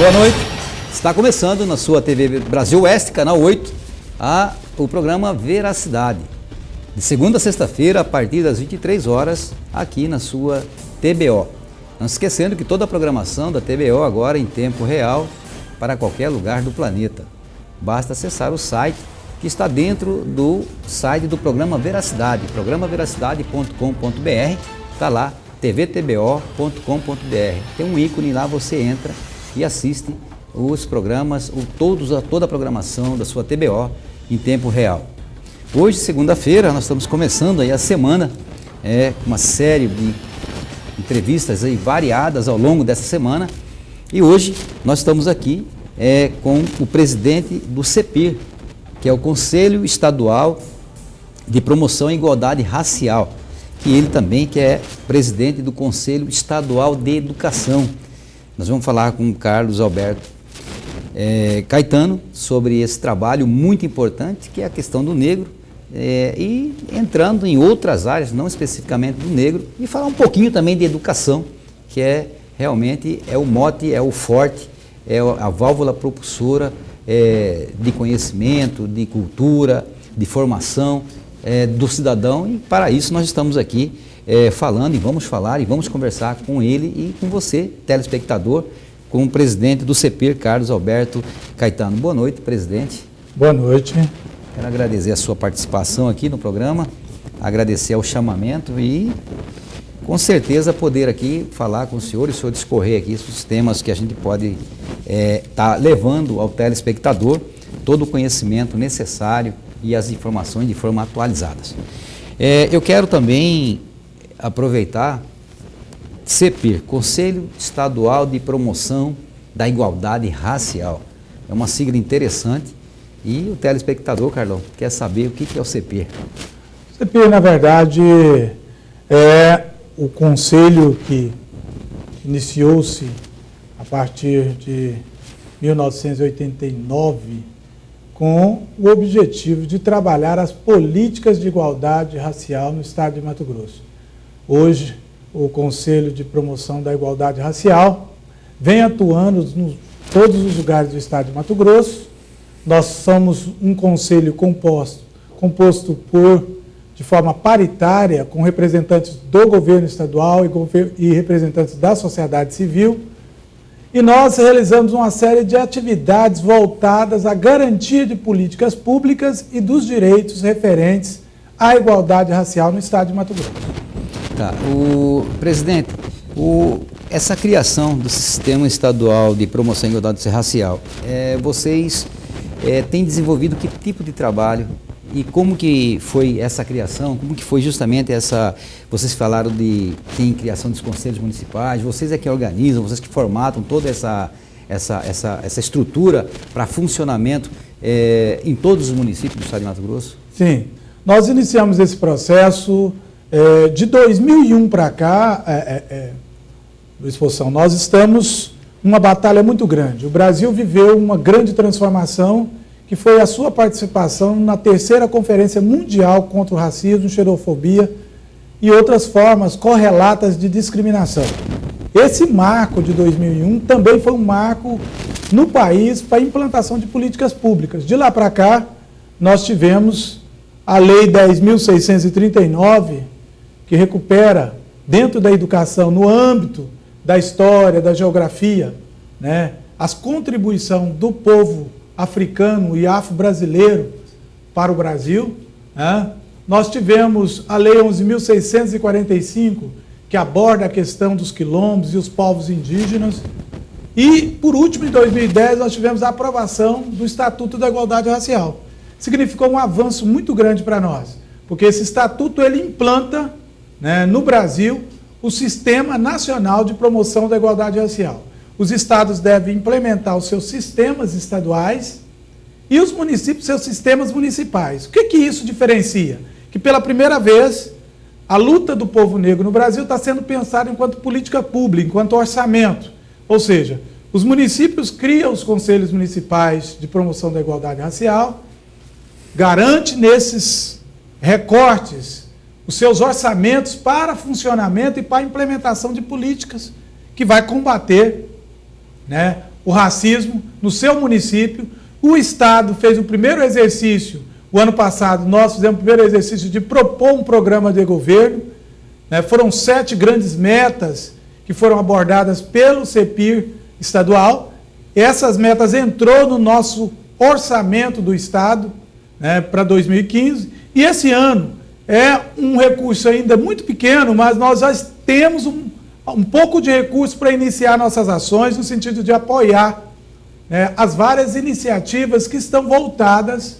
Boa noite. Está começando na sua TV Brasil Oeste, canal 8, o programa Veracidade. De segunda a sexta-feira, a partir das 23 horas, aqui na sua TBO. Não se esquecendo que toda a programação da TBO agora é em tempo real para qualquer lugar do planeta. Basta acessar o site que está dentro do site do programa Veracidade, programaveracidade.com.br, está lá, tvtbo.com.br. Tem um ícone lá, você entra e assiste os programas, toda a programação da sua TBO em tempo real. Hoje, segunda-feira, nós estamos começando aí a semana, uma série de entrevistas aí variadas ao longo dessa semana, e hoje nós estamos aqui com o presidente do CEPIR, que é o Conselho Estadual de Promoção e Igualdade Racial, que ele também que é presidente do Conselho Estadual de Educação. Nós vamos falar com o Carlos Alberto Caetano sobre esse trabalho muito importante, que é a questão do negro, e entrando em outras áreas, não especificamente do negro, e falar um pouquinho também de educação, que realmente é o mote, é o forte, é a válvula propulsora de conhecimento, de cultura, de formação do cidadão, e para isso nós estamos aqui falando, e vamos falar e vamos conversar com ele e com você, telespectador, com o presidente do CEPIR, Carlos Alberto Caetano. Boa noite, presidente. Boa noite. Quero agradecer a sua participação aqui no programa, agradecer ao chamamento e, com certeza, poder aqui falar com o senhor discorrer aqui sobre os temas que a gente pode estar levando ao telespectador todo o conhecimento necessário e as informações de forma atualizadas. Eu quero também aproveitar CEPIR, Conselho Estadual de Promoção da Igualdade Racial. É uma sigla interessante e o telespectador, Carlão, quer saber o que é o CEPIR. O CEPIR, na verdade, é o conselho que iniciou-se a partir de 1989 com o objetivo de trabalhar as políticas de igualdade racial no estado de Mato Grosso. Hoje, o Conselho de Promoção da Igualdade Racial vem atuando em todos os lugares do estado de Mato Grosso. Nós somos um conselho composto de forma paritária, com representantes do governo estadual e representantes da sociedade civil. E nós realizamos uma série de atividades voltadas à garantia de políticas públicas e dos direitos referentes à igualdade racial no estado de Mato Grosso. Tá, presidente, essa criação do Sistema Estadual de Promoção e Igualdade Racial, vocês têm desenvolvido que tipo de trabalho e como que foi essa criação, como que foi justamente vocês falaram tem criação dos conselhos municipais, vocês é que organizam, vocês que formatam toda essa estrutura para funcionamento em todos os municípios do estado de Mato Grosso? Sim, nós iniciamos esse processo de 2001 para cá, Luiz Poção, nós estamos numa batalha muito grande. O Brasil viveu uma grande transformação, que foi a sua participação na terceira Conferência Mundial contra o Racismo, Xenofobia e outras formas correlatas de discriminação. Esse marco de 2001 também foi um marco no país para a implantação de políticas públicas. De lá para cá, nós tivemos a Lei 10.639, que recupera, dentro da educação, no âmbito da história, da geografia, as contribuições do povo africano e afro-brasileiro para o Brasil. Nós tivemos a Lei 11.645, que aborda a questão dos quilombos e os povos indígenas. E, por último, em 2010, nós tivemos a aprovação do Estatuto da Igualdade Racial. Significou um avanço muito grande para nós, porque esse estatuto ele implanta, no Brasil, o Sistema Nacional de Promoção da Igualdade Racial. Os estados devem implementar os seus sistemas estaduais e os municípios seus sistemas municipais. O que isso diferencia? Que pela primeira vez a luta do povo negro no Brasil está sendo pensada enquanto política pública, enquanto orçamento. Ou seja, os municípios criam os conselhos municipais de promoção da igualdade racial, garante nesses recortes os seus orçamentos para funcionamento e para implementação de políticas que vai combater o racismo no seu município. O Estado fez o primeiro exercício, o ano passado nós fizemos o primeiro exercício de propor um programa de governo, né? Foram 7 grandes metas que foram abordadas pelo CEPIR estadual. Essas metas entrou no nosso orçamento do Estado, né, para 2015, e esse ano é um recurso ainda muito pequeno, mas nós já temos um pouco de recurso para iniciar nossas ações no sentido de apoiar, né, as várias iniciativas que estão voltadas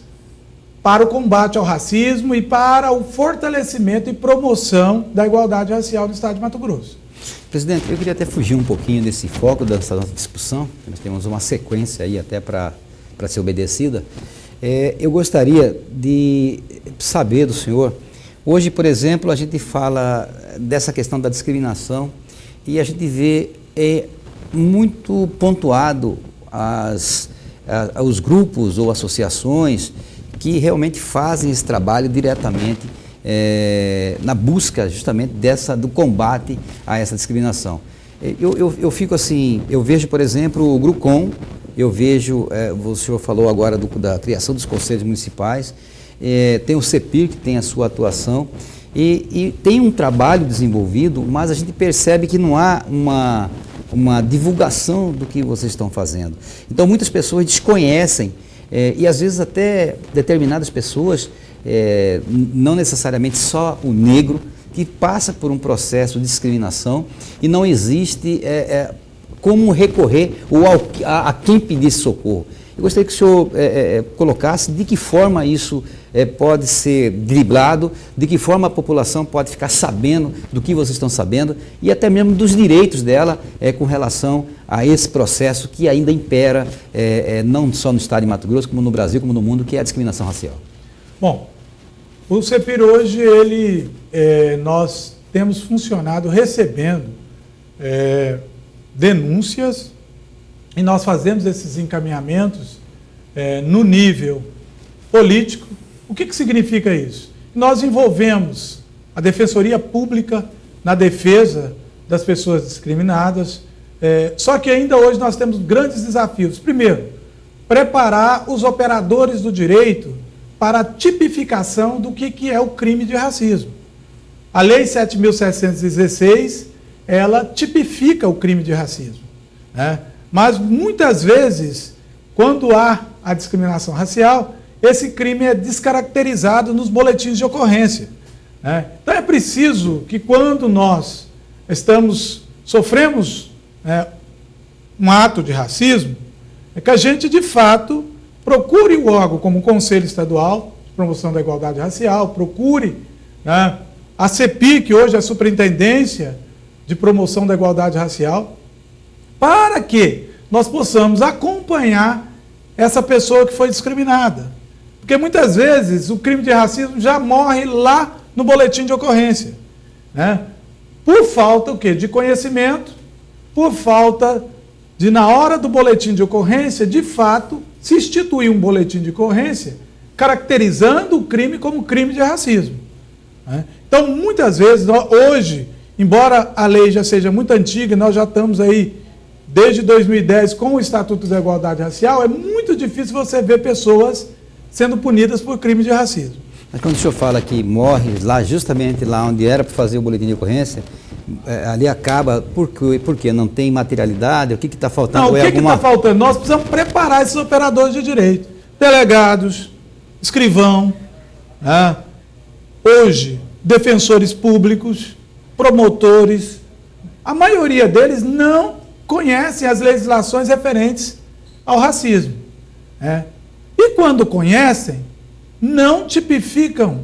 para o combate ao racismo e para o fortalecimento e promoção da igualdade racial no Estado de Mato Grosso. Presidente, eu queria até fugir um pouquinho desse foco dessa nossa discussão, nós temos uma sequência aí até para ser obedecida. Eu gostaria de saber do senhor, hoje, por exemplo, a gente fala dessa questão da discriminação e a gente vê muito pontuado os grupos ou associações que realmente fazem esse trabalho diretamente na busca justamente do combate a essa discriminação. Eu fico assim, eu vejo, por exemplo, o GRUCOM, eu vejo, o senhor falou agora da criação dos conselhos municipais, tem o CEPIR que tem a sua atuação e tem um trabalho desenvolvido, mas a gente percebe que não há uma divulgação do que vocês estão fazendo. Então muitas pessoas desconhecem e às vezes até determinadas pessoas, não necessariamente só o negro, que passa por um processo de discriminação e não existe como recorrer ou a quem pedir socorro. Eu gostaria que o senhor colocasse de que forma isso pode ser driblado, de que forma a população pode ficar sabendo do que vocês estão sabendo e até mesmo dos direitos dela com relação a esse processo que ainda impera, não só no estado de Mato Grosso, como no Brasil, como no mundo, que é a discriminação racial. Bom, o CEPIR hoje, nós temos funcionado recebendo denúncias e nós fazemos esses encaminhamentos no nível político. O que significa isso? Nós envolvemos a Defensoria Pública na defesa das pessoas discriminadas, só que ainda hoje nós temos grandes desafios. Primeiro, preparar os operadores do direito para a tipificação do que é o crime de racismo. A Lei 7.716, ela tipifica o crime de racismo, né? Mas muitas vezes, quando há a discriminação racial, esse crime é descaracterizado nos boletins de ocorrência, né? Então é preciso que quando nós sofremos um ato de racismo, que a gente de fato procure o órgão como o Conselho Estadual de Promoção da Igualdade Racial, procure, né, a CEPI, que hoje é a Superintendência de Promoção da Igualdade Racial, para que nós possamos acompanhar essa pessoa que foi discriminada. Porque muitas vezes o crime de racismo já morre lá no boletim de ocorrência, né? Por falta o quê? De conhecimento, por falta de, na hora do boletim de ocorrência, de fato, se instituir um boletim de ocorrência caracterizando o crime como crime de racismo, né? Então, muitas vezes, hoje, embora a lei já seja muito antiga, nós já estamos aí desde 2010 com o Estatuto da Igualdade Racial, é muito difícil você ver pessoas sendo punidas por crime de racismo. Mas quando o senhor fala que morre lá, justamente lá onde era para fazer o boletim de ocorrência, ali acaba, por quê? Não tem materialidade? O que está faltando? Não, o que está faltando? Nós precisamos preparar esses operadores de direito. Delegados, escrivão, né? Hoje, defensores públicos, promotores, a maioria deles não conhecem as legislações referentes ao racismo, né? E quando conhecem, não tipificam,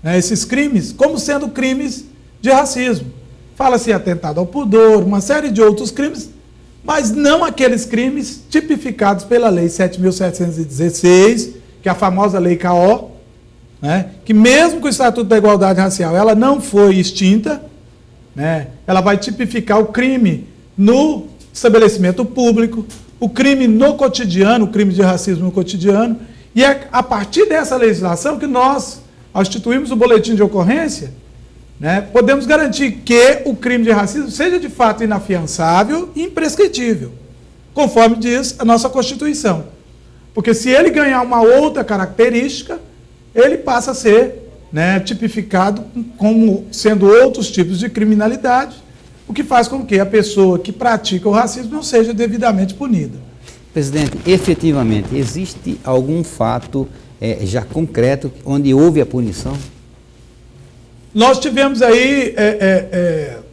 né, esses crimes como sendo crimes de racismo. Fala-se atentado ao pudor, uma série de outros crimes, mas não aqueles crimes tipificados pela Lei 7.716, que é a famosa Lei CAO, né, que mesmo com o Estatuto da Igualdade Racial, ela não foi extinta, né, ela vai tipificar o crime no estabelecimento público, o crime no cotidiano, o crime de racismo no cotidiano, e é a partir dessa legislação que nós, ao instituirmos o boletim de ocorrência, né, podemos garantir que o crime de racismo seja de fato inafiançável e imprescritível, conforme diz a nossa Constituição. Porque se ele ganhar uma outra característica, ele passa a ser, né, tipificado como sendo outros tipos de criminalidade, o que faz com que a pessoa que pratica o racismo não seja devidamente punida. Presidente, efetivamente, existe algum fato já concreto onde houve a punição? Nós tivemos aí,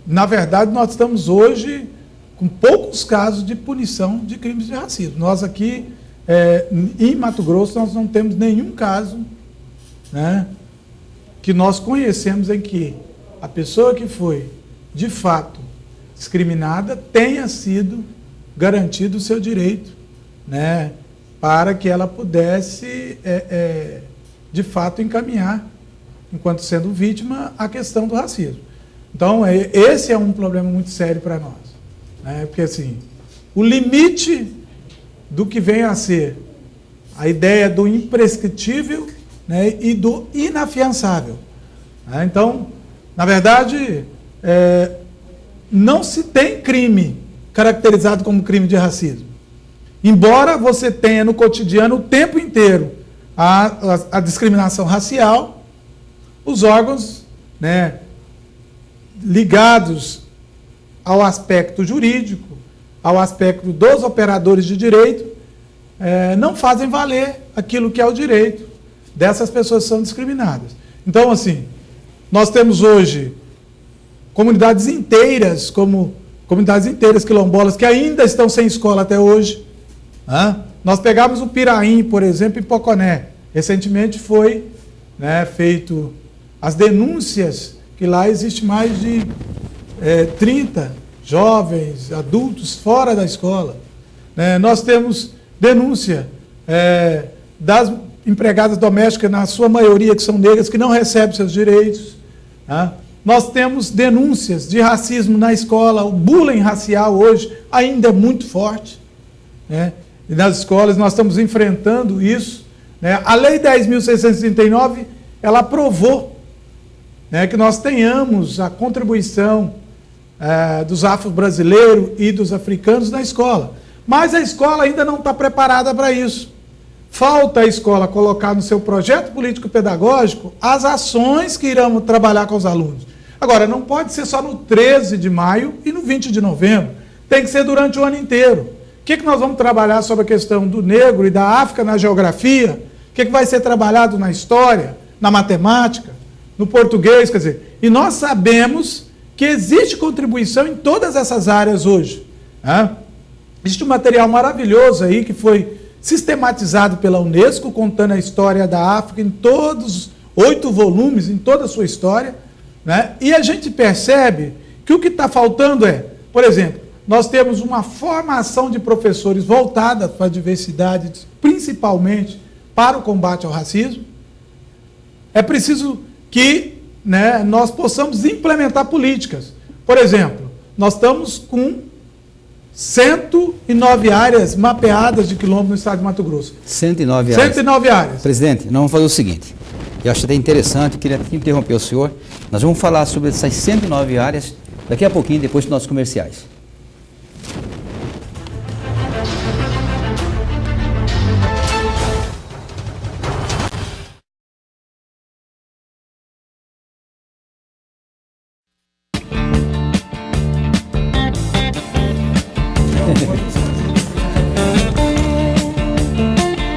na verdade, nós estamos hoje com poucos casos de punição de crimes de racismo. Nós aqui, em Mato Grosso, nós não temos nenhum caso, né, que nós conhecemos em que a pessoa que foi, de fato, discriminada tenha sido garantido o seu direito, né, para que ela pudesse, de fato, encaminhar, enquanto sendo vítima, a questão do racismo. Então, esse é um problema muito sério para nós, né, porque, assim, o limite do que vem a ser a ideia do imprescritível, né, e do inafiançável. Né? Então, na verdade, não se tem crime caracterizado como crime de racismo. Embora você tenha no cotidiano o tempo inteiro a discriminação racial, os órgãos, né, ligados ao aspecto jurídico, ao aspecto dos operadores de direito, não fazem valer aquilo que é o direito dessas pessoas que são discriminadas. Então, assim, nós temos hoje comunidades inteiras, como comunidades inteiras quilombolas, que ainda estão sem escola até hoje. Nós pegamos o Piraim, por exemplo, em Poconé. Recentemente foi, né, feito as denúncias, que lá existe mais de 30 jovens, adultos, fora da escola. Nós temos denúncia das empregadas domésticas, na sua maioria que são negras, que não recebem seus direitos. Nós temos denúncias de racismo na escola, o bullying racial hoje ainda é muito forte, né? E nas escolas nós estamos enfrentando isso, né? A Lei 10.639, ela aprovou, né, que nós tenhamos a contribuição dos afro-brasileiros e dos africanos na escola. Mas a escola ainda não está preparada para isso. Falta a escola colocar no seu projeto político-pedagógico as ações que irão trabalhar com os alunos. Agora, não pode ser só no 13 de maio e no 20 de novembro. Tem que ser durante o ano inteiro. O que nós vamos trabalhar sobre a questão do negro e da África na geografia? O que vai ser trabalhado na história, na matemática, no português? Quer dizer, e nós sabemos que existe contribuição em todas essas áreas hoje. Existe um material maravilhoso aí que foi sistematizado pela Unesco, contando a história da África em todos 8 volumes, em toda a sua história, né? E a gente percebe que o que está faltando por exemplo, nós temos uma formação de professores voltada para a diversidade, principalmente para o combate ao racismo. É preciso que, né, nós possamos implementar políticas. Por exemplo, nós estamos com 109 áreas mapeadas de quilombo no estado de Mato Grosso. 109 áreas. 109 áreas. Presidente, nós vamos fazer o seguinte, eu acho até interessante, queria interromper o senhor, nós vamos falar sobre essas 109 áreas daqui a pouquinho, depois dos nossos comerciais.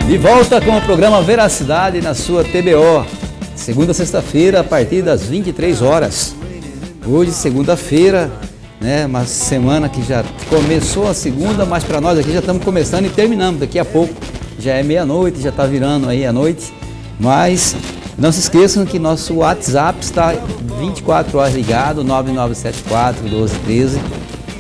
De volta com o programa Veracidade na sua TBO, segunda a sexta-feira, a partir das 23 horas. Hoje, segunda-feira, né, uma semana que já começou a segunda, mas para nós aqui já estamos começando e terminamos. Daqui a pouco já é meia-noite, já está virando aí a noite. Mas não se esqueçam que nosso WhatsApp está 24 horas ligado, 9974-1213.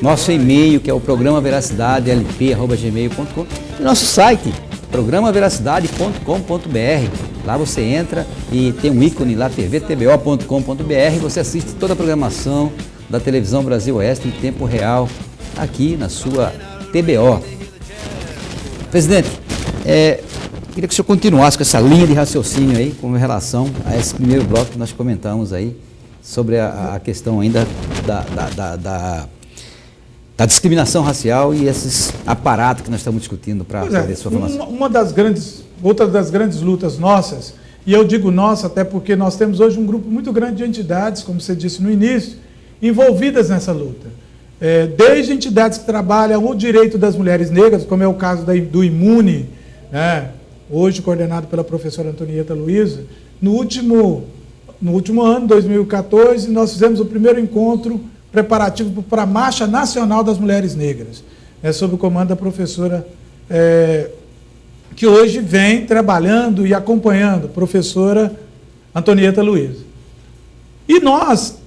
Nosso e-mail, que é o programa veracidade.lp@gmail.com, e nosso site, programaveracidade.com.br. Lá você entra e tem um ícone lá, tvtbo.com.br, você assiste toda a programação da Televisão Brasil Oeste em tempo real, aqui na sua TBO. Presidente, queria que o senhor continuasse com essa linha de raciocínio aí, com relação a esse primeiro bloco que nós comentamos aí, sobre a questão ainda da discriminação racial e esses aparatos que nós estamos discutindo para fazer sua formação. Outra das grandes lutas nossas, e eu digo nossa até porque nós temos hoje um grupo muito grande de entidades, como você disse no início, envolvidas nessa luta. Desde entidades que trabalham o direito das mulheres negras, como é o caso do Imune, né, hoje coordenado pela professora Antonieta Luiza. No último ano, 2014, nós fizemos o primeiro encontro preparativo para a Marcha Nacional das Mulheres Negras, sob o comando da professora, que hoje vem trabalhando e acompanhando, professora Antonieta Luiza. E nós,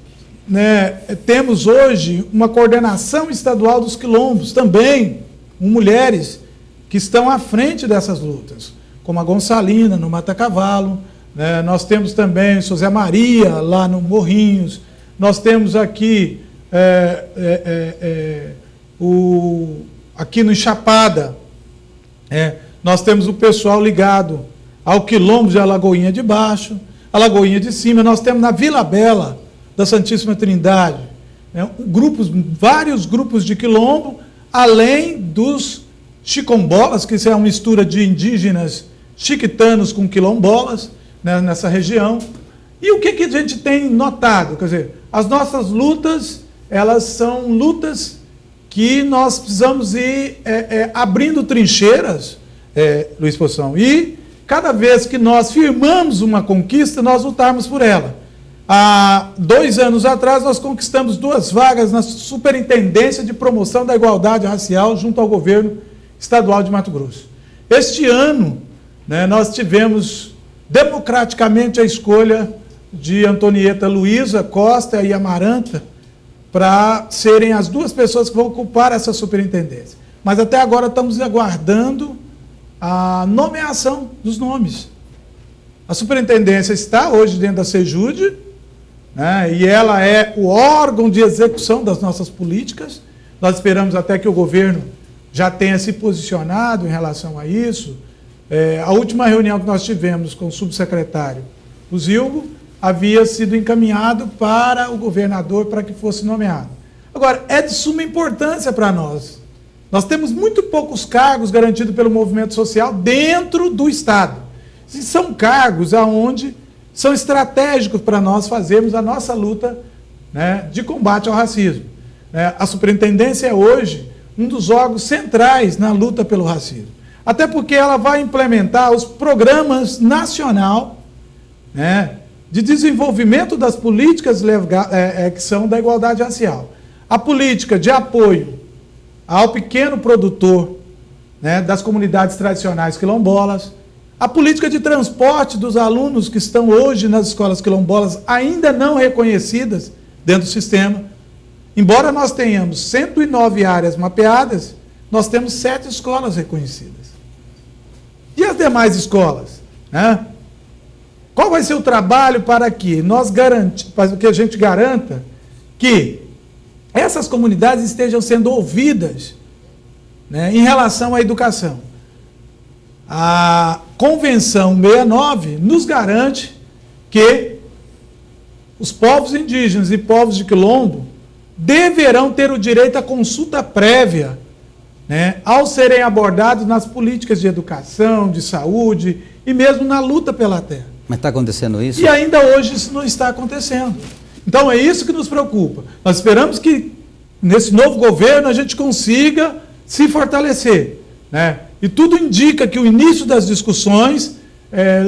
temos hoje uma coordenação estadual dos quilombos, também com mulheres que estão à frente dessas lutas, como a Gonçalina, no Mata Cavalo, nós temos também José Maria, lá no Morrinhos, nós temos aqui, aqui no Chapada, nós temos o pessoal ligado ao quilombo de Alagoinha de Baixo, Alagoinha de Cima, nós temos na Vila Bela da Santíssima Trindade, vários grupos de quilombo, além dos chicombolas, que isso é uma mistura de indígenas chiquitanos com quilombolas, nessa região. E o que a gente tem notado? Quer dizer, as nossas lutas, elas são lutas que nós precisamos ir abrindo trincheiras, Luiz Poção, e cada vez que nós firmamos uma conquista, nós lutarmos por ela. Há 2 anos atrás, nós conquistamos 2 vagas na Superintendência de Promoção da Igualdade Racial junto ao governo estadual de Mato Grosso. Este ano, nós tivemos democraticamente a escolha de Antonieta Luiza Costa e Amaranta para serem as 2 pessoas que vão ocupar essa superintendência. Mas até agora estamos aguardando a nomeação dos nomes. A superintendência está hoje dentro da SEJUDE, e ela é o órgão de execução das nossas políticas. Nós esperamos até que o governo já tenha se posicionado em relação a isso. A última reunião que nós tivemos com o subsecretário, o Zilgo, havia sido encaminhado para o governador para que fosse nomeado. Agora, é de suma importância para nós. Nós temos muito poucos cargos garantidos pelo movimento social dentro do Estado. E são cargos onde são estratégicos para nós fazermos a nossa luta, de combate ao racismo. A superintendência é hoje um dos órgãos centrais na luta pelo racismo. Até porque ela vai implementar os programas nacional, de desenvolvimento das políticas que são da igualdade racial. A política de apoio ao pequeno produtor, das comunidades tradicionais quilombolas, a política de transporte dos alunos que estão hoje nas escolas quilombolas ainda não reconhecidas dentro do sistema. Embora nós tenhamos 109 áreas mapeadas, nós temos 7 escolas reconhecidas. E as demais escolas? Qual vai ser o trabalho para que a gente garanta que essas comunidades estejam sendo ouvidas, em relação à educação? A Convenção 69 nos garante que os povos indígenas e povos de quilombo deverão ter o direito à consulta prévia, ao serem abordados nas políticas de educação, de saúde e mesmo na luta pela terra. Mas está acontecendo isso? E ainda hoje isso não está acontecendo. Então é isso que nos preocupa. Nós esperamos que nesse novo governo a gente consiga se fortalecer, E tudo indica que o início das discussões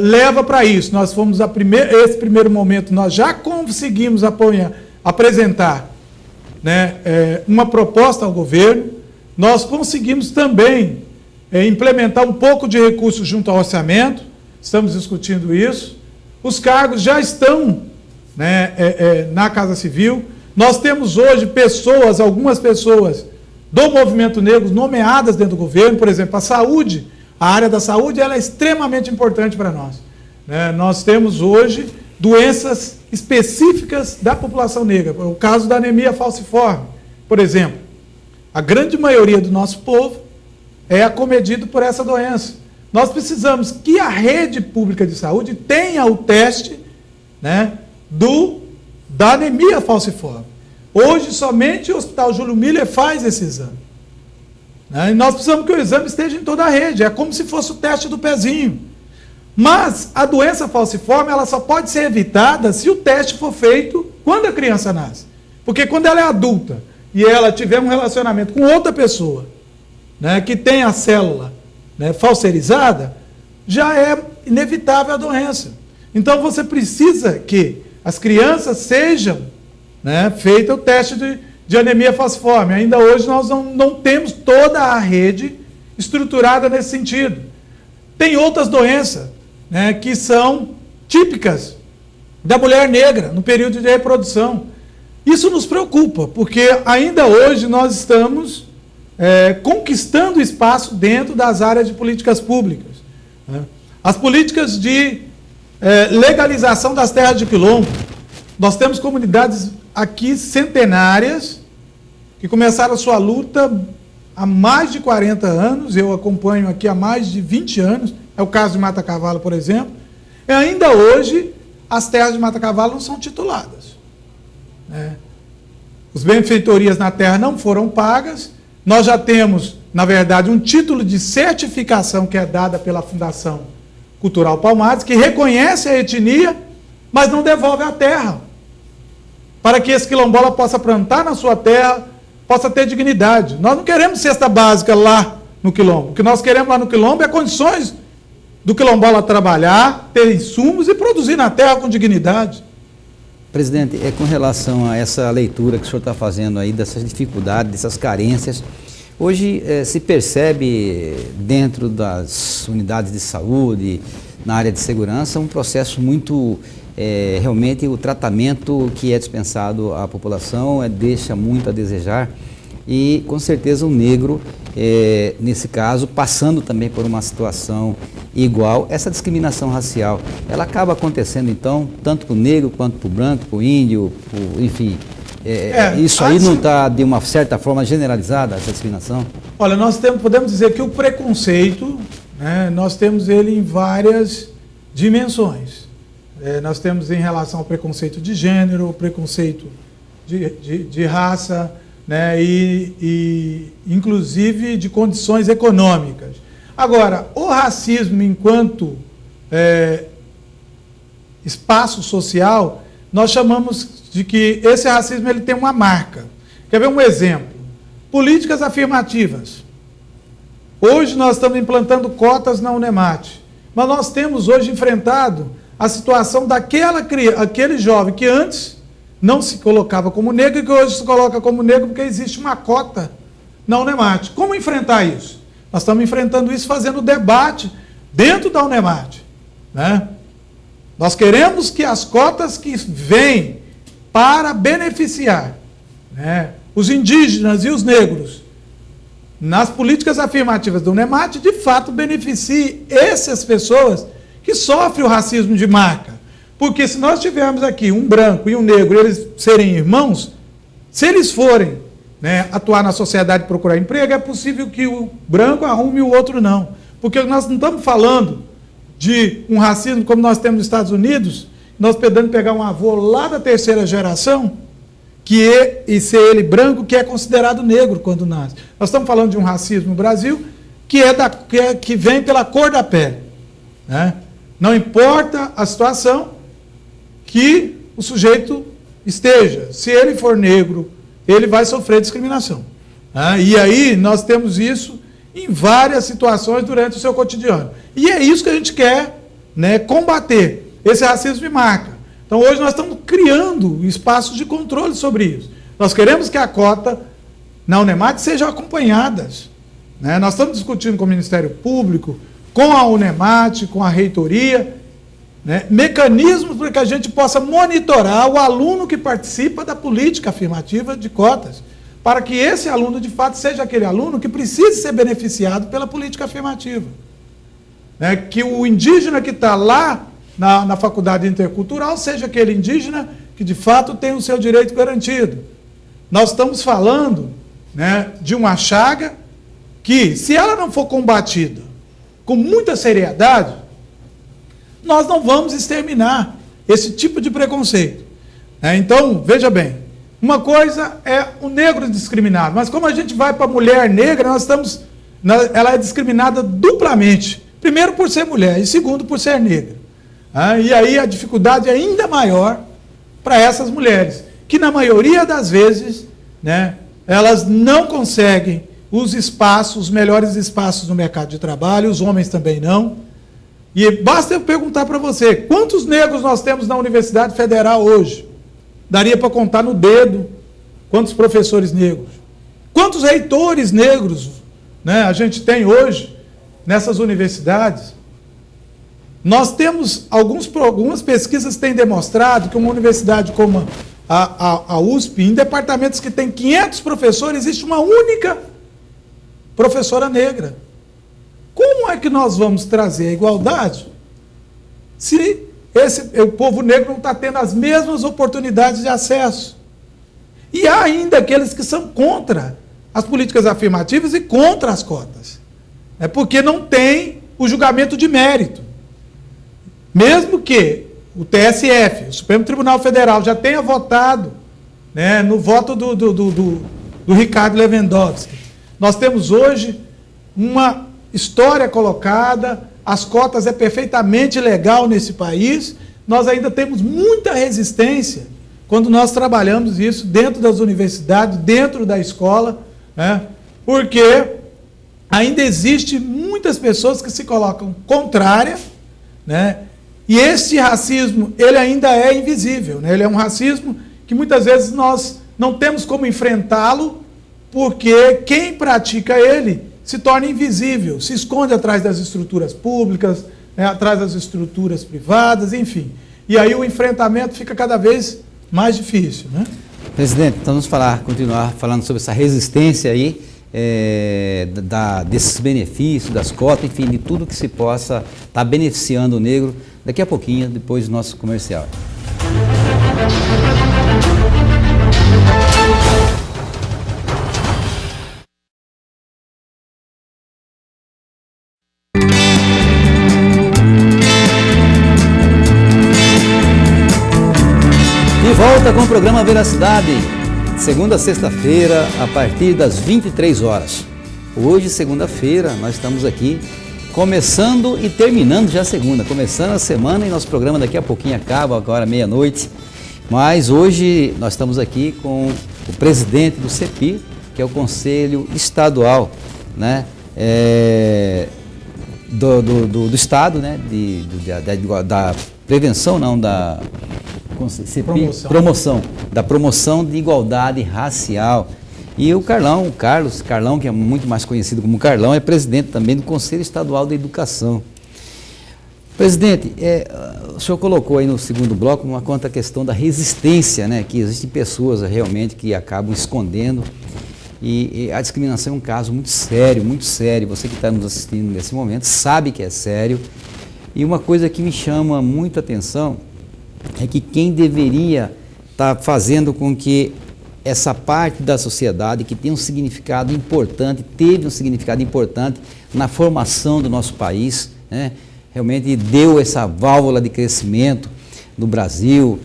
leva para isso. Nós fomos esse primeiro momento, nós já conseguimos apresentar, uma proposta ao governo. Nós conseguimos também implementar um pouco de recursos junto ao orçamento. Estamos discutindo isso. Os cargos já estão, na Casa Civil. Nós temos hoje algumas pessoas do movimento negro nomeadas dentro do governo. Por exemplo, a saúde, a área da saúde, ela é extremamente importante para nós. Nós temos hoje doenças específicas da população negra. O caso da anemia falciforme, por exemplo. A grande maioria do nosso povo é acometido por essa doença. Nós precisamos que a rede pública de saúde tenha o teste, da anemia falciforme. Hoje, somente o Hospital Júlio Miller faz esse exame. E nós precisamos que o exame esteja em toda a rede. É como se fosse o teste do pezinho. Mas a doença falciforme ela só pode ser evitada se o teste for feito quando a criança nasce. Porque quando ela é adulta e ela tiver um relacionamento com outra pessoa, né, que tem a célula, né, falserizada, já é inevitável a doença. Então você precisa que as crianças sejam, né, feito o teste de anemia falciforme. Ainda hoje nós não temos toda a rede estruturada nesse sentido. Tem outras doenças, né, que são típicas da mulher negra no período de reprodução. Isso nos preocupa, porque ainda hoje nós estamos conquistando espaço dentro das áreas de políticas públicas. Né? As políticas de legalização das terras de quilombo. Nós temos comunidades aqui centenárias que começaram a sua luta há mais de 40 anos, eu acompanho aqui há mais de 20 anos, é o caso de Mata Cavalo, por exemplo, e ainda hoje as terras de Mata Cavalo não são tituladas. Né? Os benfeitorias na terra não foram pagas, nós já temos, na verdade, um título de certificação que é dada pela Fundação Cultural Palmares, que reconhece a etnia, mas não devolve a terra, para que esse quilombola possa plantar na sua terra, possa ter dignidade. Nós não queremos cesta básica lá no quilombo. O que nós queremos lá no quilombo é condições do quilombola trabalhar, ter insumos e produzir na terra com dignidade. Presidente, com relação a essa leitura que o senhor está fazendo aí, dessas dificuldades, dessas carências, hoje se percebe dentro das unidades de saúde, na área de segurança, um processo muito, realmente o tratamento que é dispensado à população deixa muito a desejar e com certeza o negro, nesse caso, passando também por uma situação igual, essa discriminação racial, ela acaba acontecendo então, tanto para o negro, quanto para o branco, para o índio, enfim, isso aí não está de uma certa forma generalizada, essa discriminação? Olha, podemos dizer que o preconceito, né, nós temos ele em várias dimensões. Nós temos em relação ao preconceito de gênero, o preconceito de raça, né, e inclusive de condições econômicas. Agora, o racismo enquanto espaço social, nós chamamos de que esse racismo ele tem uma marca. Quer ver um exemplo? Políticas afirmativas. Hoje nós estamos implantando cotas na Unemate, mas nós temos hoje enfrentado a situação aquele jovem que antes não se colocava como negro e que hoje se coloca como negro porque existe uma cota na Unemate. Como enfrentar isso? Nós estamos enfrentando isso fazendo debate dentro da Unemate. Né? Nós queremos que as cotas que vêm para beneficiar, né, os indígenas e os negros nas políticas afirmativas do Unemate, de fato beneficie essas pessoas que sofrem o racismo de marca. Porque se nós tivermos aqui um branco e um negro, eles serem irmãos, se eles forem, né, atuar na sociedade e procurar emprego, é possível que o branco arrume e o outro não. Porque nós não estamos falando de um racismo como nós temos nos Estados Unidos, nós podemos pegar um avô lá da terceira geração, e ser ele branco, que é considerado negro quando nasce. Nós estamos falando de um racismo no Brasil que vem pela cor da pele. Né? Não importa a situação que o sujeito esteja. Se ele for negro, ele vai sofrer discriminação. E aí nós temos isso em várias situações durante o seu cotidiano. E é isso que a gente quer, né, combater, esse racismo de marca. Então hoje nós estamos criando espaços de controle sobre isso. Nós queremos que a cota na Unemate seja acompanhada. Né? Nós estamos discutindo com o Ministério Público, com a Unemate, com a reitoria, né, mecanismos para que a gente possa monitorar o aluno que participa da política afirmativa de cotas, para que esse aluno, de fato, seja aquele aluno que precise ser beneficiado pela política afirmativa. Né, que o indígena que está lá na faculdade intercultural seja aquele indígena que, de fato, tem o seu direito garantido. Nós estamos falando, né, de uma chaga que, se ela não for combatida com muita seriedade, nós não vamos exterminar esse tipo de preconceito. Então, veja bem, Uma coisa é o negro discriminado, mas como a gente vai para a mulher negra, ela é discriminada duplamente. Primeiro por ser mulher e segundo por ser negra. E aí a dificuldade é ainda maior para essas mulheres, que na maioria das vezes, né, elas não conseguem os melhores espaços no mercado de trabalho, os homens também não. E basta eu perguntar para você, quantos negros nós temos na Universidade Federal hoje? Daria para contar no dedo quantos professores negros. Quantos reitores negros, né, a gente tem hoje nessas universidades? Nós temos algumas pesquisas que têm demonstrado que uma universidade como a USP, em departamentos que tem 500 professores, existe uma única professora negra. Como é que nós vamos trazer a igualdade se o povo negro não está tendo as mesmas oportunidades de acesso? E há ainda aqueles que são contra as políticas afirmativas e contra as cotas. É porque não tem o julgamento de mérito. Mesmo que o TSF, o Supremo Tribunal Federal, já tenha votado, né, no voto do Ricardo Lewandowski, nós temos hoje uma história colocada, as cotas é perfeitamente legal nesse país, nós ainda temos muita resistência quando nós trabalhamos isso dentro das universidades, dentro da escola, né, porque ainda existe muitas pessoas que se colocam contrárias, né, e esse racismo, ele ainda é invisível, né, ele é um racismo que muitas vezes nós não temos como enfrentá-lo, porque quem pratica ele se torna invisível, se esconde atrás das estruturas públicas, né, atrás das estruturas privadas, enfim. E aí o enfrentamento fica cada vez mais difícil, né? Presidente, então vamos continuar falando sobre essa resistência aí, desses benefícios, das cotas, enfim, de tudo que se possa estar beneficiando o negro, daqui a pouquinho, depois do nosso comercial. De volta com o programa Veracidade, segunda a sexta-feira, a partir das 23 horas. Hoje, segunda-feira, nós estamos aqui começando e terminando já a segunda, começando a semana e nosso programa daqui a pouquinho acaba, agora meia-noite. Mas hoje nós estamos aqui com o presidente do CEPI, que é o Conselho Estadual, né, do Estado, né, da prevenção, não, da CEPI, promoção de igualdade racial. E o Carlão, que é muito mais conhecido como Carlão, é presidente também do Conselho Estadual da Educação. Presidente, o senhor colocou aí no segundo bloco uma conta a questão da resistência, né, que existem pessoas realmente que acabam escondendo, e a discriminação é um caso muito sério, muito sério. Você que está nos assistindo nesse momento sabe que é sério, e uma coisa que me chama muito a atenção é que quem deveria estar fazendo com que essa parte da sociedade que tem um significado importante, teve um significado importante na formação do nosso país, né, realmente deu essa válvula de crescimento no Brasil.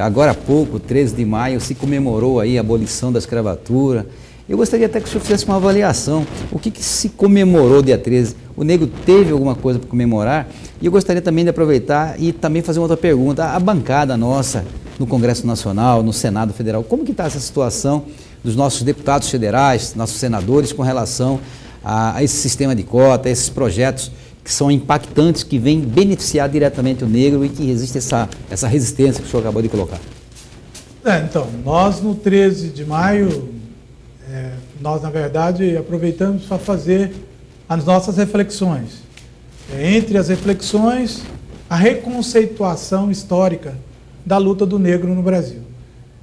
Agora há pouco, 13 de maio, se comemorou aí a abolição da escravatura. Eu gostaria até que o senhor fizesse uma avaliação. O que se comemorou dia 13? O negro teve alguma coisa para comemorar? E eu gostaria também de aproveitar e também fazer uma outra pergunta. A bancada nossa no Congresso Nacional, no Senado Federal, como que está essa situação dos nossos deputados federais, nossos senadores, com relação a esse sistema de cota, a esses projetos que são impactantes, que vêm beneficiar diretamente o negro e que existe essa resistência que o senhor acabou de colocar? Então, nós no 13 de maio, nós na verdade aproveitamos para fazer as nossas reflexões. Entre as reflexões, a reconceituação histórica da luta do negro no Brasil.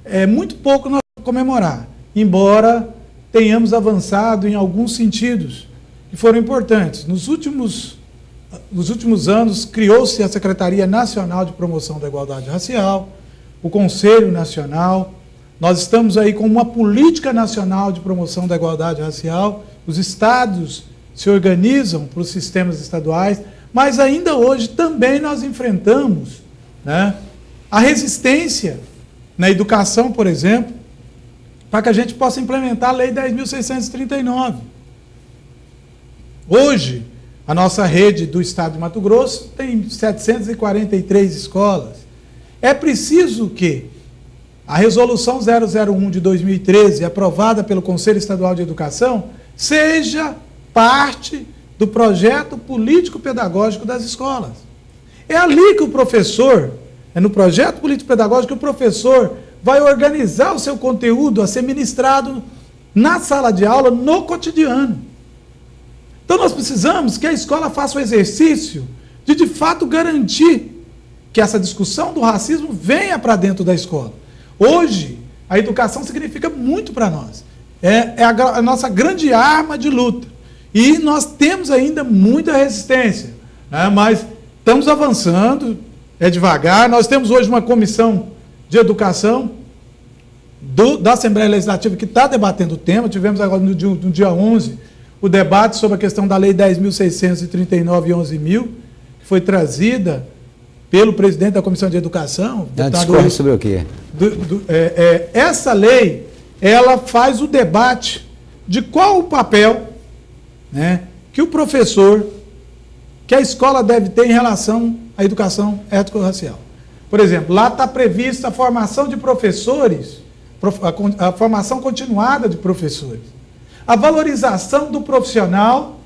É muito pouco nós comemorar, embora tenhamos avançado em alguns sentidos que foram importantes. Nos últimos anos, criou-se a Secretaria Nacional de Promoção da Igualdade Racial, o Conselho Nacional. Nós estamos aí com uma política nacional de promoção da igualdade racial. Os estados se organizam para os sistemas estaduais, mas ainda hoje também nós enfrentamos, né, a resistência na educação, por exemplo, para que a gente possa implementar a Lei 10.639. Hoje, a nossa rede do Estado de Mato Grosso tem 743 escolas. É preciso que a Resolução 001 de 2013, aprovada pelo Conselho Estadual de Educação, seja parte do projeto político-pedagógico das escolas. É ali que o professor, é no projeto político-pedagógico que o professor vai organizar o seu conteúdo a ser ministrado na sala de aula, no cotidiano. Então nós precisamos que a escola faça o exercício de fato garantir que essa discussão do racismo venha para dentro da escola. Hoje, a educação significa muito para nós. É a nossa grande arma de luta. E nós temos ainda muita resistência, né? Mas estamos avançando, é devagar. Nós temos hoje uma comissão de educação da Assembleia Legislativa que está debatendo o tema. Tivemos agora no dia 11 o debate sobre a questão da Lei 10.639 e 11.000, que foi trazida pelo presidente da Comissão de Educação. Discorre sobre o quê? Essa lei, ela faz o debate de qual o papel, né, que o professor, que a escola deve ter em relação à educação étnico-racial. Por exemplo, lá está prevista a formação de professores, a formação continuada de professores, a valorização do profissional,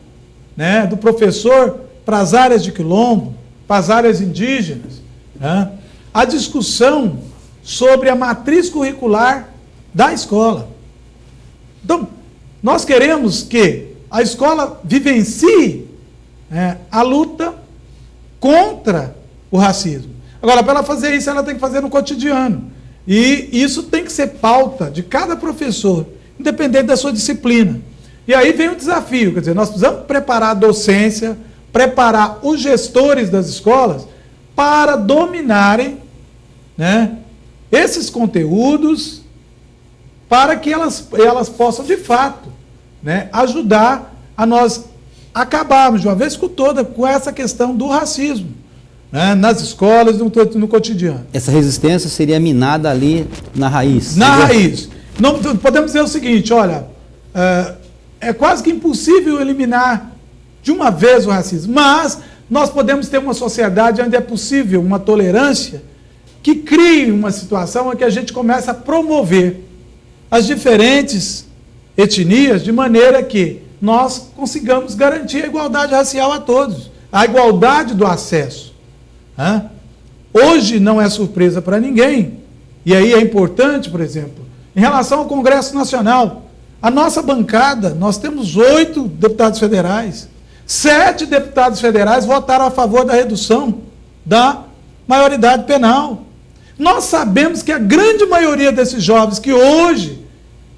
né, do professor para as áreas de quilombo, para as áreas indígenas, né, a discussão sobre a matriz curricular da escola. Então, nós queremos que a escola vivencie, né, a luta contra o racismo. Agora, para ela fazer isso, ela tem que fazer no cotidiano. E isso tem que ser pauta de cada professor, independente da sua disciplina. E aí vem o desafio, quer dizer, nós precisamos preparar a docência, preparar os gestores das escolas para dominarem, né, esses conteúdos, para que elas possam, de fato, né, ajudar a nós acabarmos de uma vez por todas com essa questão do racismo, né, nas escolas, no cotidiano. Essa resistência seria minada ali na raiz. Na raiz. Não, podemos dizer o seguinte, olha, é quase que impossível eliminar de uma vez o racismo, mas nós podemos ter uma sociedade onde é possível uma tolerância que crie uma situação em que a gente começa a promover as diferentes etnias de maneira que nós consigamos garantir a igualdade racial a todos, a igualdade do acesso. Hoje não é surpresa para ninguém, e aí é importante, por exemplo, em relação ao Congresso Nacional, a nossa bancada, nós temos 8 deputados federais, 7 deputados federais votaram a favor da redução da maioridade penal. Nós sabemos que a grande maioria desses jovens que hoje,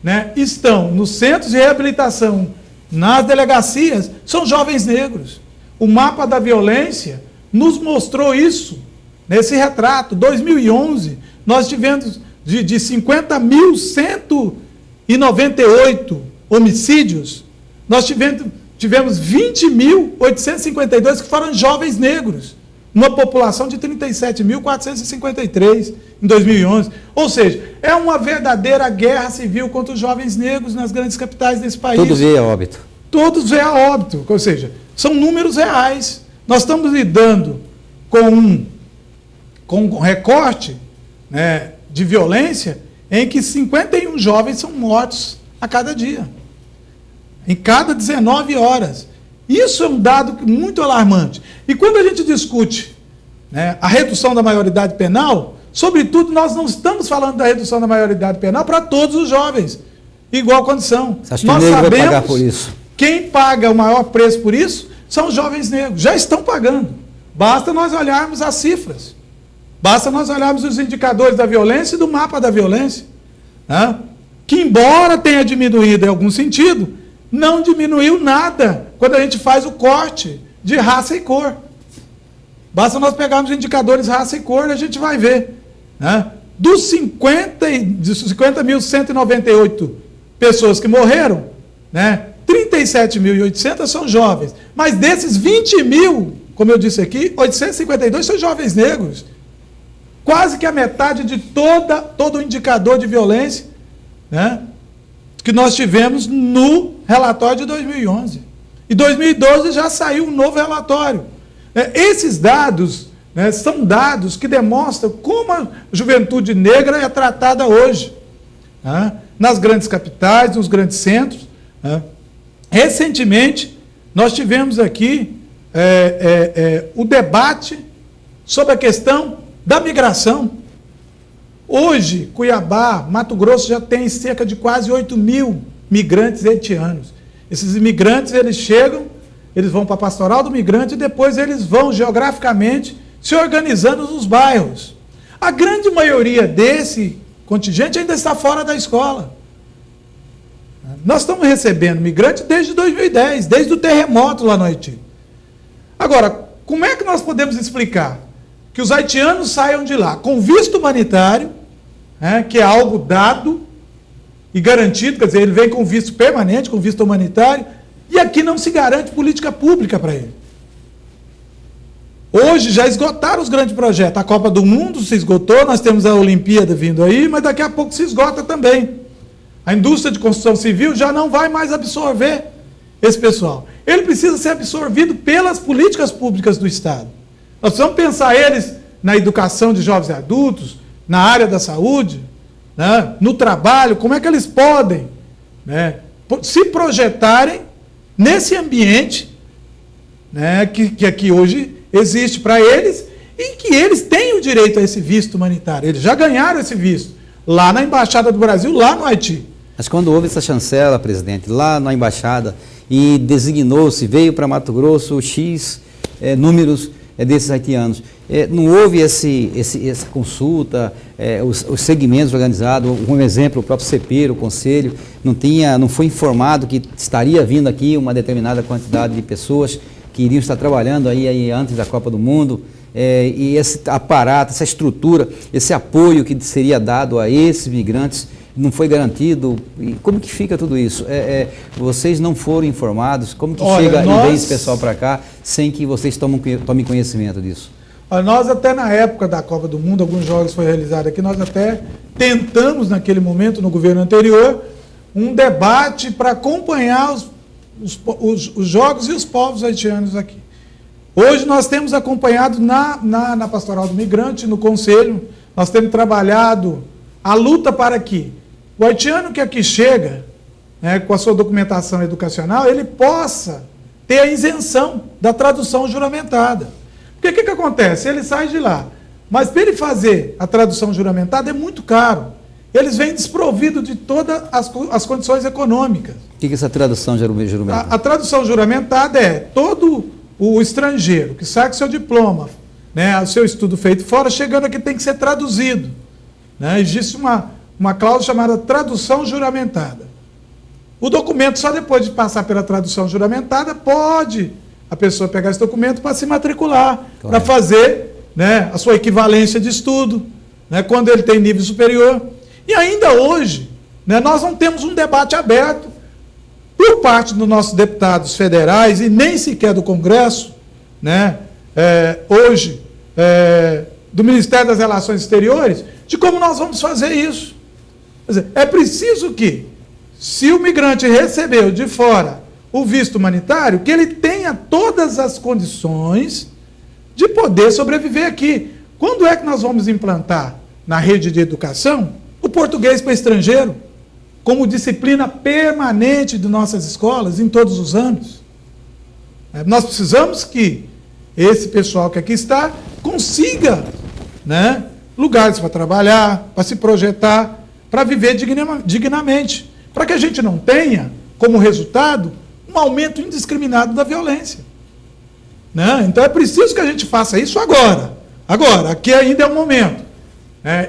né, estão nos centros de reabilitação, nas delegacias, são jovens negros. O mapa da violência nos mostrou isso, nesse retrato. 2011, nós tivemos de 50.198 homicídios, nós tivemos 20.852 que foram jovens negros, uma população de 37.453 em 2011. Ou seja, é uma verdadeira guerra civil contra os jovens negros nas grandes capitais desse país. Todos vêm a óbito. Todos vêm a óbito, ou seja, são números reais. Nós estamos lidando com um recorte, né, de violência em que 51 jovens são mortos a cada dia, em cada 19 horas. Isso é um dado muito alarmante. E quando a gente discute, né, a redução da maioridade penal, sobretudo nós não estamos falando da redução da maioridade penal para todos os jovens, igual condição. Você acha que nós sabemos vai pagar por isso? Quem paga o maior preço por isso são os jovens negros. Já estão pagando. Basta nós olharmos as cifras. Basta nós olharmos os indicadores da violência e do mapa da violência, né, que embora tenha diminuído em algum sentido, não diminuiu nada quando a gente faz o corte de raça e cor. Basta nós pegarmos os indicadores raça e cor e a gente vai ver, né, dos 50.198 pessoas que morreram, né, 37.800 são jovens, mas desses 20.000, como eu disse aqui, 852 são jovens negros. Quase que a metade de todo o indicador de violência, né, que nós tivemos no relatório de 2011. Em 2012 já saiu um novo relatório. Esses dados, né, são dados que demonstram como a juventude negra é tratada hoje, né, nas grandes capitais, nos grandes centros. Né. Recentemente, nós tivemos aqui o debate sobre a questão da migração. Hoje, Cuiabá, Mato Grosso já tem cerca de quase 8 mil migrantes haitianos. Esses imigrantes, eles chegam, eles vão para a Pastoral do Migrante e depois eles vão geograficamente se organizando nos bairros. A grande maioria desse contingente ainda está fora da escola. Nós estamos recebendo migrantes desde 2010, desde o terremoto lá no Haiti. Agora, como é que nós podemos explicar que os haitianos saiam de lá com visto humanitário, que é algo dado e garantido, quer dizer, ele vem com visto permanente, com visto humanitário, e aqui não se garante política pública para ele. Hoje já esgotaram os grandes projetos. A Copa do Mundo se esgotou, nós temos a Olimpíada vindo aí, mas daqui a pouco se esgota também. A indústria de construção civil já não vai mais absorver esse pessoal. Ele precisa ser absorvido pelas políticas públicas do Estado. Nós precisamos pensar eles na educação de jovens e adultos, na área da saúde, né, no trabalho, como é que eles podem, né, se projetarem nesse ambiente, né, que aqui hoje existe para eles e que eles têm o direito a esse visto humanitário. Eles já ganharam esse visto lá na Embaixada do Brasil, lá no Haiti. Mas quando houve essa chancela, presidente, lá na Embaixada, e designou-se, veio para Mato Grosso X números desses haitianos, não houve essa consulta, os segmentos organizados, um exemplo, o próprio CEPER, o Conselho, não foi informado que estaria vindo aqui uma determinada quantidade de pessoas que iriam estar trabalhando aí antes da Copa do Mundo, e esse aparato, essa estrutura, esse apoio que seria dado a esses migrantes não foi garantido. E como que fica tudo isso? Vocês não foram informados? Como que chega e vem esse pessoal para cá sem que vocês tomem conhecimento disso? Nós até na época da Copa do Mundo, alguns jogos foram realizados aqui, nós até tentamos naquele momento, no governo anterior, um debate para acompanhar os jogos e os povos haitianos aqui. Hoje nós temos acompanhado na Pastoral do Migrante, no Conselho, nós temos trabalhado a luta para que o haitiano que aqui chega, né, com a sua documentação educacional, ele possa ter a isenção da tradução juramentada. Porque o que acontece? Ele sai de lá, mas para ele fazer a tradução juramentada é muito caro. Eles vêm desprovidos de todas as condições econômicas. O que é essa tradução juramentada? A tradução juramentada é todo o estrangeiro que sai com seu diploma, né, o seu estudo feito fora, chegando aqui tem que ser traduzido. Né? Existe uma cláusula chamada tradução juramentada. O documento, só depois de passar pela tradução juramentada, pode a pessoa pegar esse documento para se matricular, para fazer, né, a sua equivalência de estudo, né, quando ele tem nível superior. E ainda hoje, né, nós não temos um debate aberto por parte dos nossos deputados federais e nem sequer do Congresso, né, hoje, do Ministério das Relações Exteriores, de como nós vamos fazer isso. Quer dizer, é preciso que, se o migrante recebeu de fora o visto humanitário, que ele tenha todas as condições de poder sobreviver aqui. Quando é que nós vamos implantar na rede de educação o português para estrangeiro como disciplina permanente de nossas escolas em todos os âmbitos? Nós precisamos que esse pessoal que aqui está consiga, né, lugares para trabalhar, para se projetar, para viver dignamente, para que a gente não tenha, como resultado, um aumento indiscriminado da violência. Né? Então é preciso que a gente faça isso agora. Agora, aqui ainda é o momento.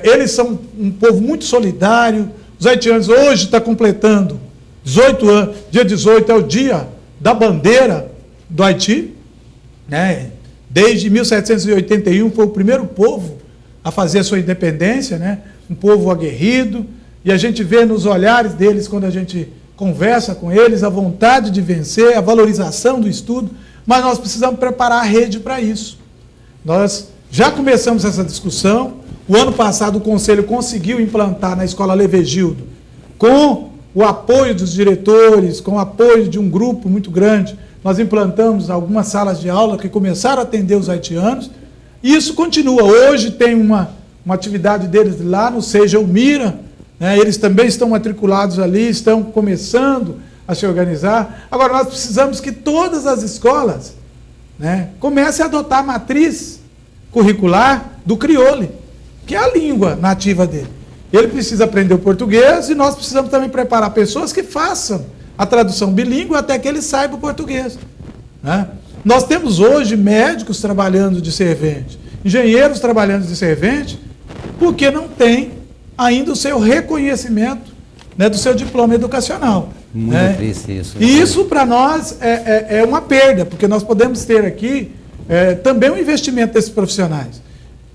Eles são um povo muito solidário. Os haitianos hoje estão completando 18 anos. Dia 18 é o dia da bandeira do Haiti. Né? Desde 1781 foi o primeiro povo a fazer a sua independência, né? Um povo aguerrido. E a gente vê nos olhares deles, quando a gente conversa com eles, a vontade de vencer, a valorização do estudo, mas nós precisamos preparar a rede para isso. Nós já começamos essa discussão. O ano passado o Conselho conseguiu implantar na Escola Levegildo, com o apoio dos diretores, com o apoio de um grupo muito grande, nós implantamos algumas salas de aula que começaram a atender os haitianos, e isso continua. Hoje tem uma atividade deles lá no Seja Mira, né? Eles também estão matriculados ali, estão começando a se organizar. Agora, nós precisamos que todas as escolas, né, comecem a adotar a matriz curricular do crioulo, que é a língua nativa dele. Ele precisa aprender o português e nós precisamos também preparar pessoas que façam a tradução bilíngue até que ele saiba o português, né? Nós temos hoje médicos trabalhando de servente, engenheiros trabalhando de servente, porque não tem ainda o seu reconhecimento, né, do seu diploma educacional. Muito, né? triste isso. E isso para nós é uma perda, porque nós podemos ter aqui também um investimento desses profissionais.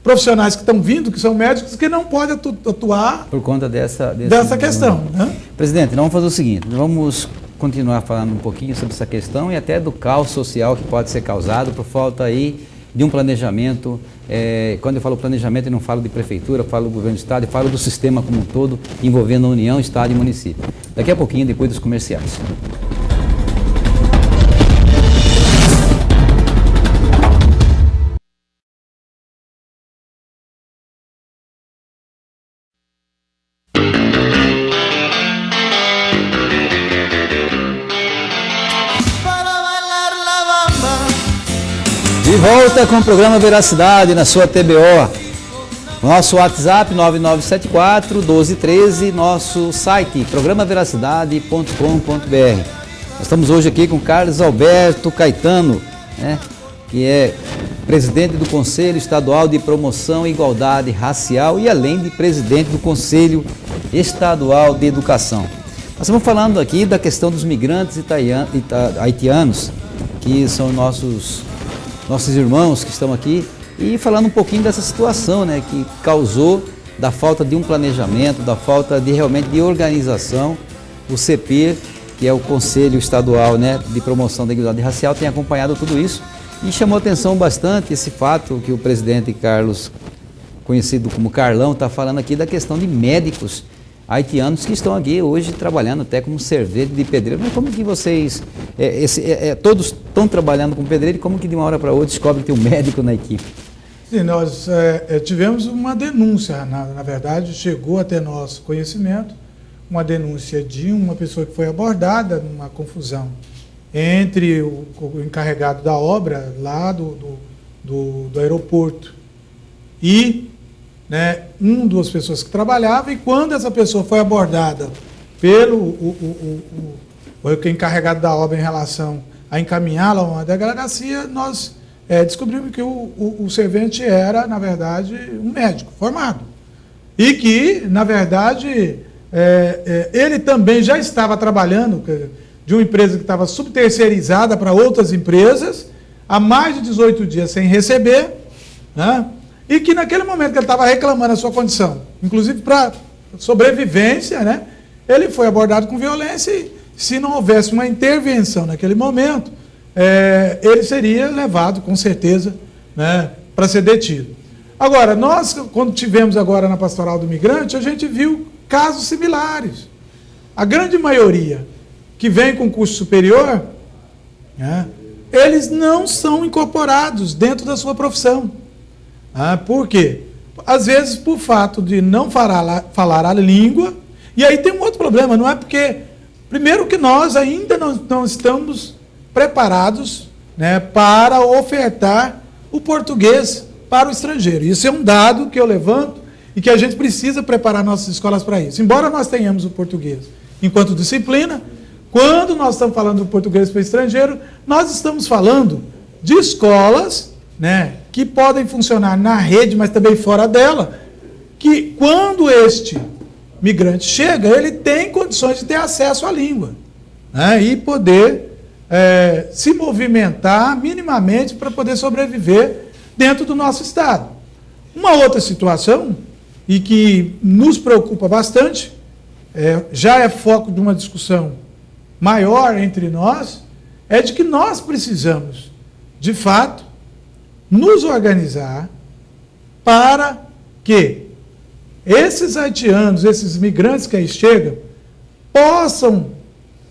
Profissionais que estão vindo, que são médicos, que não podem atuar por conta dessa questão. Né? Presidente, vamos fazer o seguinte, vamos continuar falando um pouquinho sobre essa questão e até do caos social que pode ser causado por falta aí de um planejamento. Quando eu falo planejamento, eu não falo de prefeitura, eu falo do governo do estado, eu falo do sistema como um todo, envolvendo a União, estado e município. Daqui a pouquinho, depois dos comerciais. De volta com o programa Veracidade na sua TBO. Nosso WhatsApp 9974-1213, nosso site programaveracidade.com.br. Nós estamos hoje aqui com Carlos Alberto Caetano, né, que é presidente do Conselho Estadual de Promoção e Igualdade Racial e além de presidente do Conselho Estadual de Educação. Nós estamos falando aqui da questão dos migrantes haitianos, que são nossos irmãos que estão aqui, e falando um pouquinho dessa situação, né, que causou da falta de um planejamento, da falta de realmente de organização. O CEPIR, que é o Conselho Estadual, né, de Promoção da Igualdade Racial, tem acompanhado tudo isso e chamou atenção bastante esse fato que o presidente Carlos, conhecido como Carlão, está falando aqui da questão de médicos haitianos que estão aqui hoje trabalhando até como servente de pedreiro. Mas como que vocês, todos estão trabalhando com pedreiro e como que de uma hora para outra descobrem que tem um médico na equipe? Sim, nós tivemos uma denúncia, na verdade, chegou até nosso conhecimento, uma denúncia de uma pessoa que foi abordada numa confusão entre o encarregado da obra lá do aeroporto e, né, das pessoas que trabalhava, e quando essa pessoa foi abordada pelo o encarregado da obra em relação a encaminhá-la a uma delegacia, nós descobrimos que o servente era, na verdade, um médico formado. E que, na verdade, ele também já estava trabalhando de uma empresa que estava subterceirizada para outras empresas, há mais de 18 dias sem receber, né? E que naquele momento que ele estava reclamando a sua condição, inclusive para sobrevivência, né, ele foi abordado com violência e, se não houvesse uma intervenção naquele momento, ele seria levado, com certeza, né, para ser detido. Agora, nós, quando tivemos agora na Pastoral do Migrante, a gente viu casos similares. A grande maioria que vem com curso superior, né, eles não são incorporados dentro da sua profissão. Por quê? Às vezes por fato de não falar a língua, e aí tem um outro problema, não é porque, primeiro que nós ainda não estamos preparados, né, para ofertar o português para o estrangeiro. Isso é um dado que eu levanto e que a gente precisa preparar nossas escolas para isso. Embora nós tenhamos o português enquanto disciplina, quando nós estamos falando do português para o estrangeiro, nós estamos falando de escolas, né, que podem funcionar na rede, mas também fora dela, que quando este migrante chega, ele tem condições de ter acesso à língua, né, e poder se movimentar minimamente para poder sobreviver dentro do nosso estado. Uma outra situação, e que nos preocupa bastante, já é foco de uma discussão maior entre nós, é de que nós precisamos, de fato, nos organizar para que esses haitianos, esses migrantes que aí chegam, possam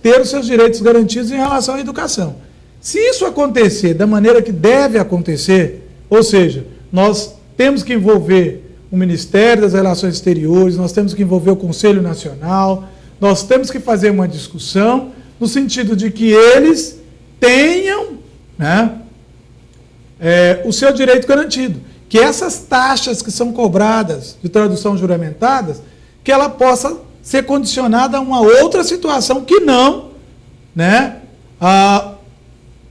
ter os seus direitos garantidos em relação à educação. Se isso acontecer da maneira que deve acontecer, ou seja, nós temos que envolver o Ministério das Relações Exteriores, nós temos que envolver o Conselho Nacional, nós temos que fazer uma discussão no sentido de que eles tenham, né, o seu direito garantido. Que essas taxas que são cobradas de tradução juramentadas, que ela possa ser condicionada a uma outra situação que não, né,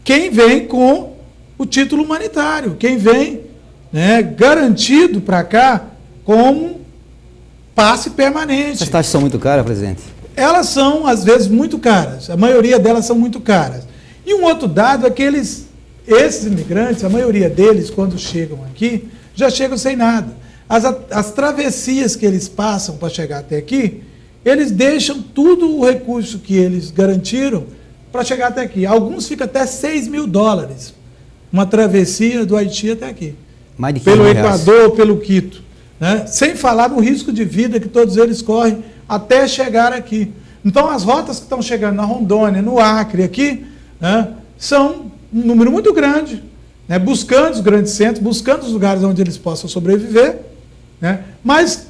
quem vem com o título humanitário, quem vem, né, garantido para cá como passe permanente. Essas taxas são muito caras, presidente? Elas são, às vezes, muito caras. A maioria delas são muito caras. E um outro dado é que esses imigrantes, a maioria deles, quando chegam aqui, já chegam sem nada. As travessias que eles passam para chegar até aqui, eles deixam tudo o recurso que eles garantiram para chegar até aqui. Alguns ficam até $6.000, uma travessia do Haiti até aqui. Mais de pelo R$15.000. Equador, pelo Quito. Né? Sem falar no risco de vida que todos eles correm até chegar aqui. Então, as rotas que estão chegando na Rondônia, no Acre, aqui, né, são um número muito grande, né, buscando os grandes centros, buscando os lugares onde eles possam sobreviver, né, mas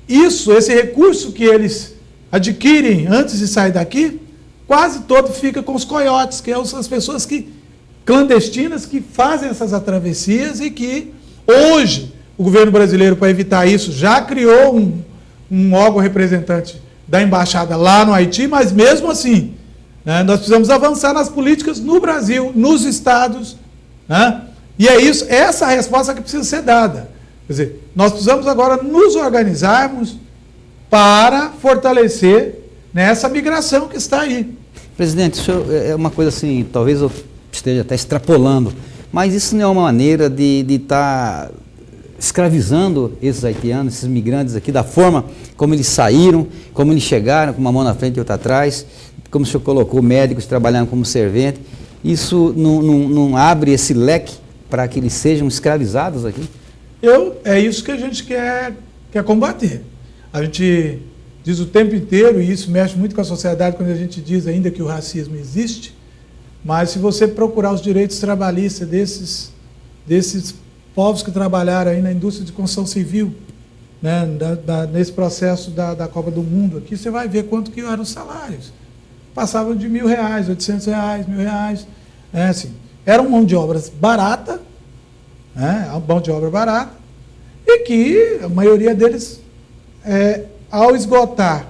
esse recurso que eles adquirem antes de sair daqui, quase todo fica com os coiotes, que são as pessoas clandestinas que fazem essas travessias e que hoje o governo brasileiro, para evitar isso, já criou um órgão representante da embaixada lá no Haiti, mas mesmo assim, né, nós precisamos avançar nas políticas no Brasil, nos estados, né, e é isso, essa resposta que precisa ser dada. Quer dizer, nós precisamos agora nos organizarmos para fortalecer, né, essa migração que está aí. Presidente, isso é uma coisa assim, talvez eu esteja até extrapolando, mas isso não é uma maneira de estar escravizando esses haitianos, esses migrantes aqui, da forma como eles saíram, como eles chegaram, com uma mão na frente e outra atrás, como o senhor colocou, médicos trabalhando como servente. Isso não abre esse leque para que eles sejam escravizados aqui? É isso que a gente quer combater. A gente diz o tempo inteiro, e isso mexe muito com a sociedade quando a gente diz ainda que o racismo existe, mas se você procurar os direitos trabalhistas desses povos que trabalharam aí na indústria de construção civil, né, nesse processo da Copa do Mundo aqui, você vai ver quanto que eram os salários. Passavam de R$1.000, R$800, R$1.000. Assim, era uma mão de obra barata, né, uma mão de obra barata, e que a maioria deles, ao esgotar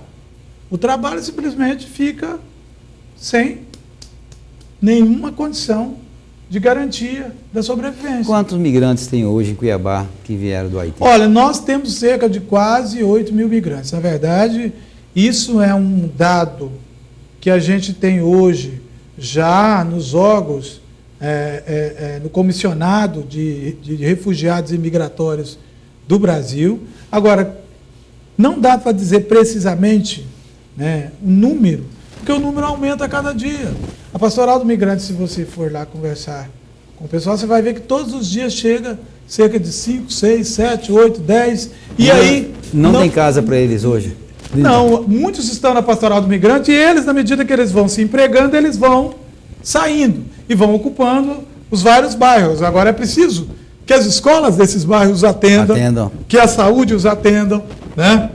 o trabalho, simplesmente fica sem nenhuma condição de garantia da sobrevivência. Quantos migrantes tem hoje em Cuiabá que vieram do Haiti? Olha, nós temos cerca de quase 8.000 migrantes. Na verdade, isso é um dado que a gente tem hoje já nos órgãos, no comissionado de refugiados e migratórios do Brasil. Agora, não dá para dizer precisamente, né, o número, porque o número aumenta a cada dia. A Pastoral do Migrante, se você for lá conversar com o pessoal, você vai ver que todos os dias chega cerca de 5, 6, 7, 8, 10, e aí... Não tem casa para eles hoje? Não, muitos estão na Pastoral do Migrante e eles, na medida que eles vão se empregando, eles vão saindo e vão ocupando os vários bairros. Agora é preciso que as escolas desses bairros os atendam. Que a saúde os atendam, né?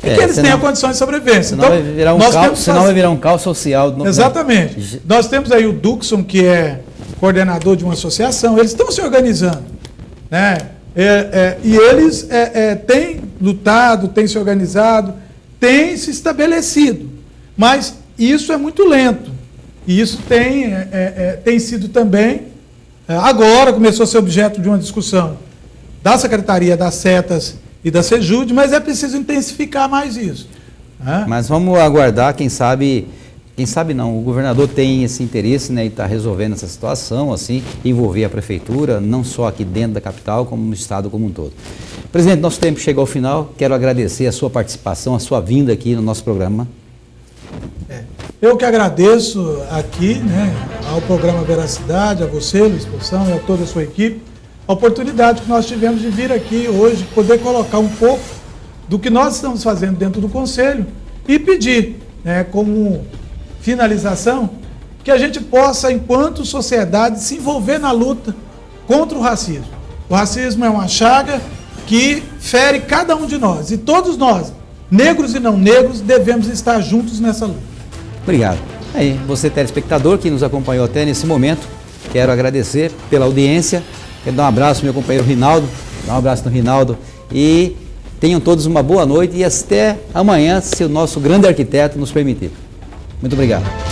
E que eles tenham condições de sobrevivência. Senão vai virar um caos social. Exatamente. Nós temos aí o Duxon, que é coordenador de uma associação, eles estão se organizando, né? E eles têm lutado, têm se organizado, têm se estabelecido, mas isso é muito lento. E isso tem sido também, agora começou a ser objeto de uma discussão da Secretaria das Setas e da Sejude, mas é preciso intensificar mais isso. Né? Mas vamos aguardar, quem sabe não, o governador tem esse interesse, né, em estar resolvendo essa situação, assim, envolver a prefeitura, não só aqui dentro da capital, como no estado como um todo. Presidente, nosso tempo chegou ao final, quero agradecer a sua participação, a sua vinda aqui no nosso programa. Eu que agradeço aqui, né, ao programa Veracidade, a você, Luiz Poção, e a toda a sua equipe, a oportunidade que nós tivemos de vir aqui hoje, poder colocar um pouco do que nós estamos fazendo dentro do Conselho E pedir, né, como finalização, que a gente possa, enquanto sociedade, se envolver na luta contra o racismo. O racismo é uma chaga que fere cada um de nós. E todos nós, negros e não negros, devemos estar juntos nessa luta. Obrigado. Aí, você telespectador que nos acompanhou até nesse momento, quero agradecer pela audiência. Quero dar um abraço ao meu companheiro Rinaldo. Dar um abraço no Rinaldo. E tenham todos uma boa noite e até amanhã, se o nosso grande arquiteto nos permitir. Muito obrigado.